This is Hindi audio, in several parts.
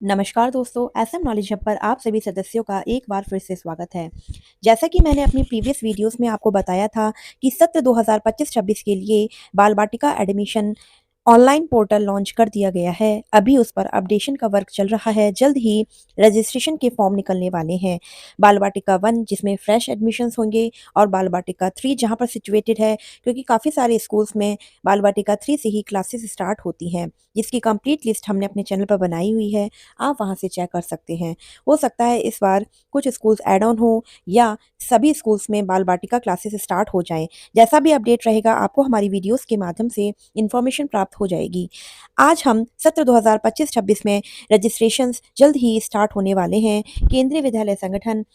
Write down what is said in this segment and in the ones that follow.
नमस्कार दोस्तों, एसएम नॉलेज हब पर आप सभी सदस्यों का एक बार फिर से स्वागत है। जैसा कि मैंने अपनी प्रीवियस वीडियोस में आपको बताया था कि सत्र 2025-26 के लिए बाल बाटिका एडमिशन ऑनलाइन पोर्टल लॉन्च कर दिया गया है। अभी उस पर अपडेशन का वर्क चल रहा है। जल्द ही रजिस्ट्रेशन के फॉर्म निकलने वाले हैं। बाल बाटिका 1 जिसमें फ्रेश एडमिशन्स होंगे और बाल बाटिका 3 जहां पर सिचुएटेड है, क्योंकि काफ़ी सारे स्कूल्स में बाल बाटिका 3 से ही क्लासेस स्टार्ट होती हैं, जिसकी कंप्लीट लिस्ट हमने अपने चैनल पर बनाई हुई है। आप वहां से चेक कर सकते हैं। हो सकता है इस बार कुछ स्कूल्स ऐड ऑन हो या सभी स्कूल्स में बाल बाटिका क्लासेस स्टार्ट हो जाएं। जैसा भी अपडेट रहेगा आपको हमारी वीडियोस के माध्यम से इन्फॉर्मेशन प्राप्त हो जाएगी। आज हम सत्र 2025-26 में रजिस्ट्रेशंस जल्द ही स्टार्ट होने वाले हैं। केंद्रीय विद्यालय संगठन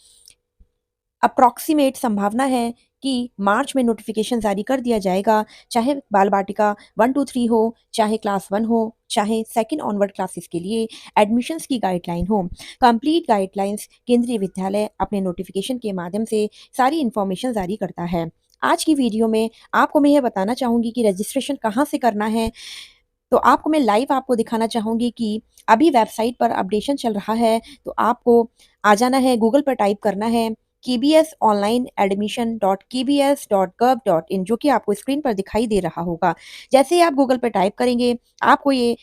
अप्रॉक्सीमेट संभावना है कि मार्च में नोटिफिकेशन जारी कर दिया जाएगा, चाहे बाल बाटिका 1 टू 3 हो, चाहे क्लास 1 हो, चाहे सेकंड ऑनवर्ड क्लासेस के लिए एडमिशन्स की गाइडलाइन हो। कंप्लीट गाइडलाइंस केंद्रीय विद्यालय अपने नोटिफिकेशन के माध्यम से सारी इन्फॉर्मेशन जारी करता है। आज की वीडियो में आपको मैं यह बताना चाहूँगी कि रजिस्ट्रेशन कहाँ से करना है। तो आपको मैं लाइव आपको दिखाना चाहूँगी कि अभी वेबसाइट पर अपडेशन चल रहा है, तो आपको आ जाना है, गूगल पर टाइप करना है KBS online admission dot kbs.gov.in, जो कि आपको स्क्रीन पर दिखाई दे रहा होगा। जैसे ही आप गूगल पर टाइप करेंगे, आपको ये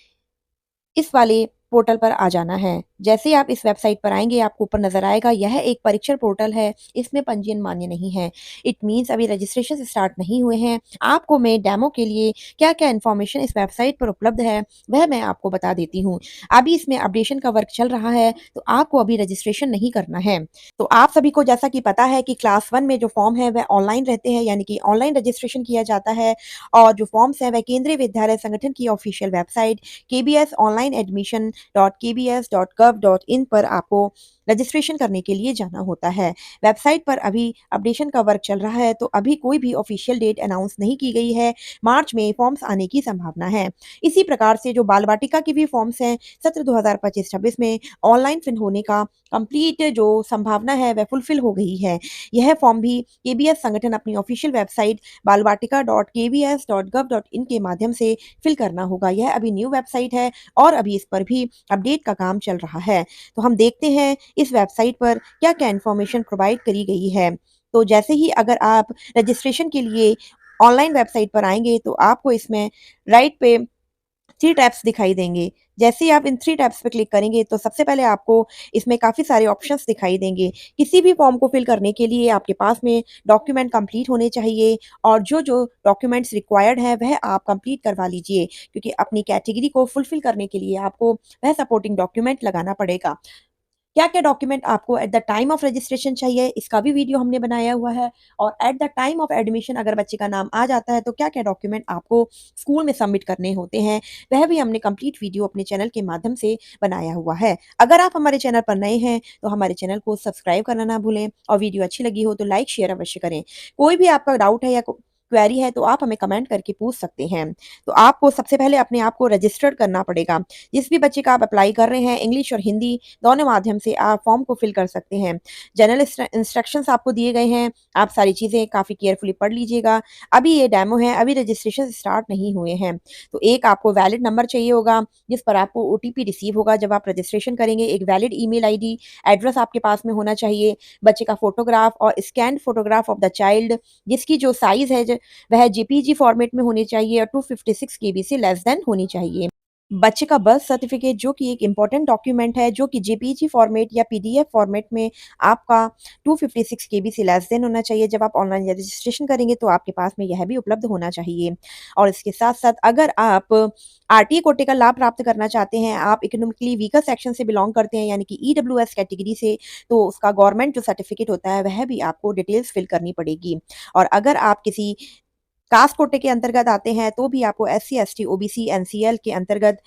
इस वाले पोर्टल पर आ जाना है। जैसे ही आप इस वेबसाइट पर आएँगे, आपको ऊपर नज़र आएगा यह एक परीक्षण पोर्टल है, इसमें पंजीयन मान्य नहीं है। इट मीन्स अभी रजिस्ट्रेशन स्टार्ट नहीं हुए हैं। आपको मैं डेमो के लिए क्या-क्या इन्फॉर्मेशन इस वेबसाइट पर उपलब्ध है, वह मैं आपको बता देती हूँ। अभी इसमें अपडेशन का वर्क चल रहा है, तो आपको अभी रजिस्ट्रेशन नहीं करना है। तो आप सभी को जैसा कि पता है कि क्लास 1 में जो फॉर्म है वह ऑनलाइन रहते हैं, यानी कि ऑनलाइन रजिस्ट्रेशन किया जाता है और जो फॉर्म्स हैं वह केंद्रीय विद्यालय संगठन की official website KBS online admission www.kbs.gov.in पर आपको रजिस्ट्रेशन करने के लिए जाना होता है। वेबसाइट पर अभी अपडेशन का वर्क चल रहा है, तो अभी कोई भी ऑफिशियल डेट अनाउंस नहीं की गई है। मार्च में फॉर्म्स आने की संभावना है। इसी प्रकार से जो बाल बाटिका के भी फॉर्म्स हैं, सत्र 2025-26 में ऑनलाइन फिल होने का कंप्लीट जो संभावना है वह फुलफिल हो गई है। यह फॉर्म भी केबीएस संगठन अपनी ऑफिशियल वेबसाइट balbatika.kbs.gov.in के माध्यम से फिल करना होगा। यह अभी न्यू वेबसाइट है और अभी इस पर भी अपडेट का काम चल रहा है। तो हम देखते हैं इस वेबसाइट पर क्या-क्या इन्फॉर्मेशन प्रोवाइड करी गई है। तो जैसे ही अगर आप रजिस्ट्रेशन के लिए ऑनलाइन वेबसाइट पर आएँगे, तो आपको इसमें राइट पे 3 टैब्स दिखाई देंगे। जैसे ही आप इन 3 टैब्स पे क्लिक करेंगे, तो सबसे पहले आपको इसमें काफ़ी सारे ऑप्शंस दिखाई देंगे। किसी भी फॉर्म को फिल करने के लिए आपके पास में डॉक्यूमेंट कंप्लीट होने चाहिए और जो-जो डॉक्यूमेंट्स रिक्वायर्ड हैं, वह आप कंप्लीट करवा लीजिए, क्योंकि अपनी कैटेगरी को फुलफिल करने के लिए आपको वह सपोर्टिंग डॉक्यूमेंट लगाना पड़ेगा। क्या-क्या डॉक्यूमेंट आपको at the time of registration चाहिए, इसका भी वीडियो हमने बनाया हुआ है और at the time of admission अगर बच्चे का नाम आ जाता है, तो क्या-क्या डॉक्यूमेंट आपको स्कूल में सबमिट करने होते हैं, वह भी हमने कंप्लीट वीडियो अपने चैनल के माध्यम से बनाया हुआ है। अगर आप हमारे चैनल पर नए हैं, तो हमारे चैनल को सब्सक्राइब करना ना भूलें और वीडियो अच्छी लगी हो तो लाइक, शेयर अवश्य करें। कोई भी आपका डाउट है या क्वेरी है, तो आप हमें कमेंट करके पूछ सकते हैं। तो आपको सबसे पहले अपने आप को रजिस्टर्ड करना पड़ेगा। जिस भी बच्चे का आप अप्लाई कर रहे हैं, इंग्लिश और हिंदी दोनों माध्यम से आप फॉर्म को फिल कर सकते हैं। जनरल इंस्ट्रक्शंस आपको दिए गए हैं, आप सारी चीज़ें काफ़ी केयरफुली पढ़ लीजिएगा। अभी ये डेमो है, अभी रजिस्ट्रेशन स्टार्ट नहीं हुए हैं। तो एक आपको वैलिड नंबर चाहिए होगा, जिस पर आपको ओटीपी रिसीव होगा जब आप रजिस्ट्रेशन करेंगे। एक वैलिड ईमेल आईडी, एड्रेस आपके पास में होना चाहिए, बच्चे का फोटोग्राफ और scanned photograph of the child, जिसकी जो साइज़ है वह जेपीईजी फॉर्मेट में होनी चाहिए और 256 केबी से लेस देन होनी चाहिए। बच्चे का बर्थ सर्टिफिकेट जो कि एक इम्पोर्टेंट डॉक्यूमेंट है, जो कि जेपीईजी फॉर्मेट या पीडीएफ फॉर्मेट में आपका 256 केबी से लेस देन होना चाहिए। जब आप ऑनलाइन रजिस्ट्रेशन करेंगे, तो आपके पास में यह भी उपलब्ध होना चाहिए। और इसके साथ-साथ अगर आप आरटीए कोटे का लाभ प्राप्त करना चाहते हैं, आप इकोनॉमिकली वीकर सेक्शन से बिलॉन्ग करते हैं, यानी कि ईडब्ल्यूएस कैटेगरी से, तो उसका गवर्नमेंट जो सर्टिफिकेट होता है, वह भी आपको डिटेल्स फिल करनी पड़ेगी। और अगर आप किसी कास्ट कोटे के अंतर्गत आते हैं, तो भी आपको एससी, एसटी, ओबीसी, एनसीएल के अंतर्गत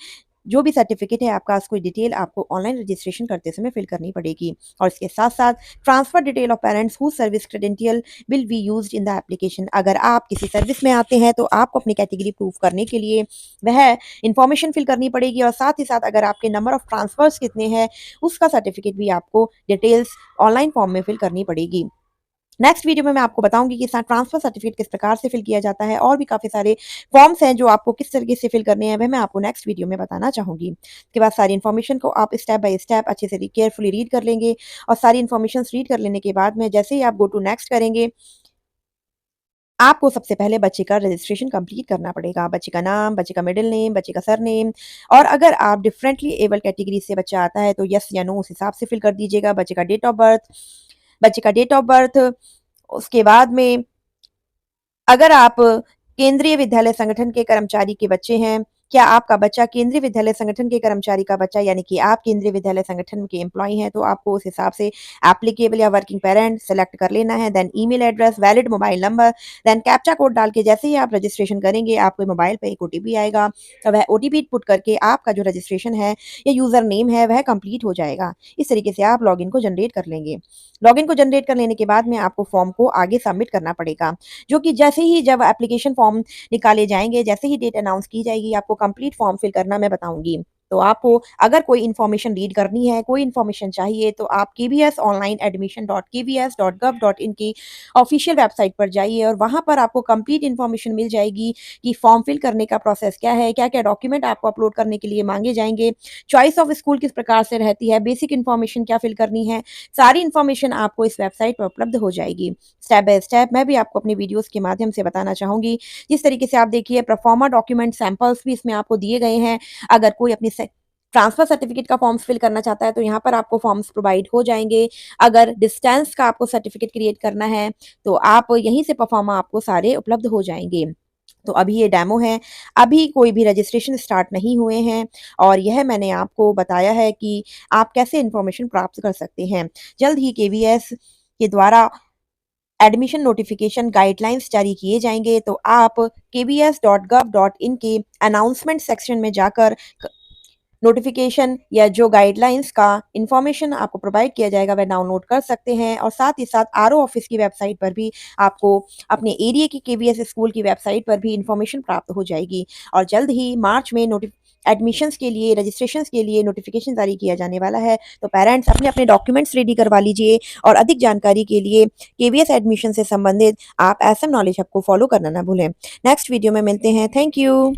जो भी सर्टिफिकेट है आपका, उसकी डिटेल आपको ऑनलाइन रजिस्ट्रेशन करते समय फिल करनी पड़ेगी। और इसके साथ-साथ transfer detail of parents whose service credential will be used in the application. अगर आप किसी सर्विस में आते हैं, तो आपको अपनी कैटेगरी प्रूव करने के लिए वह इन्फॉर्मेशन फिल करनी पड़ेगी और साथ ही साथ अगर आपके नंबर ऑफ ट्रांसफर्स कितने हैं, उसका सर्टिफिकेट भी आपको डिटेल्स ऑनलाइन फॉर्म में फिल करनी पड़ेगी। नेक्स्ट वीडियो में मैं आपको बताऊँगी कि ट्रांसफर सर्टिफिकेट किस प्रकार से फिल किया जाता है और भी काफ़ी सारे फॉर्म्स हैं जो आपको किस तरीके से फिल करने हैं, वह मैं आपको नेक्स्ट वीडियो में बताना चाहूँगी। उसके बाद सारी इन्फॉर्मेशन को आप स्टेप बाय स्टेप अच्छे से केयरफुली रीड कर लेंगे और सारी इन्फॉर्मेशंस रीड कर लेने के बाद में जैसे ही आप गो टू नेक्स्ट करेंगे, आपको सबसे पहले बच्चे का रजिस्ट्रेशन कंप्लीट करना पड़ेगा। बच्चे का नाम, बच्चे का मिडल नेम, बच्चे का सरनेम और अगर आप डिफरेंटली एबल कैटेगरी से बच्चा आता है तो येस या नो उस हिसाब से फिल कर दीजिएगा। बच्चे का डेट ऑफ बर्थ, उसके बाद में अगर आप केंद्रीय विद्यालय संगठन के कर्मचारी के बच्चे हैं, क्या आपका बच्चा केंद्रीय विद्यालय संगठन के कर्मचारी का बच्चा यानी कि आप केंद्रीय विद्यालय संगठन के एम्प्लॉयी हैं, तो आपको उस हिसाब से एप्लीकेबल या वर्किंग पेरेंट सेलेक्ट कर लेना है। Then email address, valid mobile number, then captcha code डाल के जैसे ही आप रजिस्ट्रेशन करेंगे, आपके मोबाइल पे एक ओटीपी आएगा। तो वह ओटीपी पुट करके आपका जो रजिस्ट्रेशन है या यूज़र नेम है, वह कंप्लीट हो जाएगा। इस तरीके से आप लॉगिन को जनरेट कर लेंगे। लॉगिन को जनरेट कर लेने के बाद में आपको फॉर्म को आगे सबमिट करना पड़ेगा, जो कि जैसे ही जब एप्लीकेशन फॉर्म निकाले जाएँगे, जैसे ही डेट अनाउंस की जाएगी, आपको कंप्लीट फॉर्म फिल करना मैं बताऊँगी। तो आपको अगर कोई इन्फॉर्मेशन रीड करनी है, कोई इन्फॉर्मेशन चाहिए, तो आप kbsonlineadmission.kvs.gov.in की ऑफ़िशियल वेबसाइट पर जाइए और वहाँ पर आपको कंप्लीट इन्फॉर्मेशन मिल जाएगी कि फॉर्म फिल करने का प्रोसेस क्या है, क्या-क्या डॉक्यूमेंट आपको अपलोड करने के लिए माँगे जाएँगे, चॉइस ऑफ स्कूल किस प्रकार से रहती है, बेसिक इन्फॉर्मेशन क्या फिल करनी है, सारी इन्फॉर्मेशन आपको इस वेबसाइट पर उपलब्ध हो जाएगी। स्टेप बाय स्टेप मैं भी आपको अपनी वीडियोज़ के माध्यम से बताना चाहूँगी। जिस तरीके से आप देखिए प्रोफार्मा डॉक्यूमेंट सैंपल्स भी इसमें आपको दिए गए हैं। अगर कोई अपनी ट्रांसफर सर्टिफिकेट का फॉर्म्स फिल करना चाहता है तो यहाँ पर आपको फॉर्म्स प्रोवाइड हो जाएँगे। अगर डिस्टेंस का आपको सर्टिफिकेट क्रिएट करना है तो आप यहीं से प्रोफार्मा आपको सारे उपलब्ध हो जाएँगे। तो अभी ये डेमो है, अभी कोई भी रजिस्ट्रेशन स्टार्ट नहीं हुए हैं और यह मैंने आपको बताया है कि आप कैसे इन्फॉर्मेशन प्राप्त कर सकते हैं। जल्द ही केवीएस के द्वारा एडमिशन नोटिफिकेशन गाइडलाइंस जारी किए जाएँगे, तो आप kbs.gov.in के अनाउंसमेंट सेक्शन में जाकर नोटिफिकेशन या जो गाइडलाइंस का इन्फॉर्मेशन आपको प्रोवाइड किया जाएगा वह डाउनलोड कर सकते हैं और साथ ही साथ आरओ ऑफिस की वेबसाइट पर भी आपको अपने एरिया की केवीएस स्कूल की वेबसाइट पर भी इन्फॉर्मेशन प्राप्त हो जाएगी और जल्द ही मार्च में एडमिशन्स के लिए रजिस्ट्रेशंस के लिए नोटिफिकेशन जारी किया जाने वाला है। तो पेरेंट्स अपने अपने डॉक्यूमेंट्स रेडी करवा लीजिए और अधिक जानकारी के लिए केवीएस एडमिशन से संबंधित आप एसएम नॉलेज हब को फॉलो करना ना भूलें। नेक्स्ट वीडियो में मिलते हैं। Thank you.